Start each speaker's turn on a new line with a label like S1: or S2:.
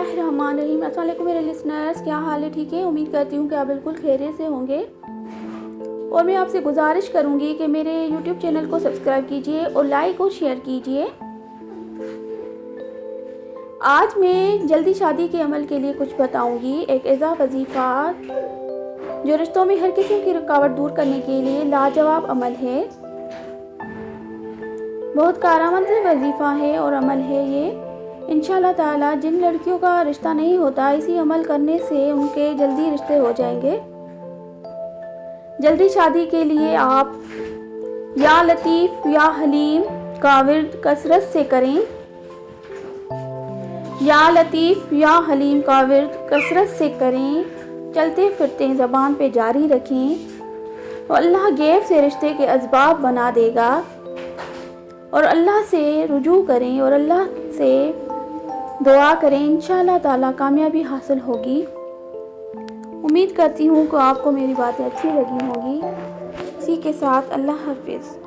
S1: बिस्मिल्लाहिर्रहमानिर्रहीम। अस्सलाम वालेकुम मेरे लिसनर्स, क्या हाल है? ठीक है, उम्मीद करती हूँ कि आप बिल्कुल खैरियत से होंगे। और मैं आपसे गुजारिश करूँगी कि मेरे YouTube चैनल को सब्सक्राइब कीजिए और लाइक और शेयर कीजिए। आज मैं जल्दी शादी के अमल के लिए कुछ बताऊँगी, एक ऐसा वजीफ़ा जो रिश्तों में हर किस्म की रुकावट दूर करने के लिए लाजवाब अमल है। बहुत कारआमद वजीफ़ा है और अमल है ये। इंशाअल्लाह ताला जिन लड़कियों का रिश्ता नहीं होता, इसी अमल करने से उनके जल्दी रिश्ते हो जाएंगे। जल्दी शादी के लिए आप या लतीफ़ या हलीम का विर्द कसरत से करें। या लतीफ़ या हलीम का विर्द कसरत से करें, चलते फिरते ज़बान पे जारी रखें और अल्लाह गैब से रिश्ते के असबाब बना देगा। और अल्लाह से रुजू करें और अल्लाह से दुआ करें, इंशाअल्लाह ताला कामयाबी हासिल होगी। उम्मीद करती हूँ कि आपको मेरी बातें अच्छी लगी होंगी। इसी के साथ अल्लाह हाफ़िज़।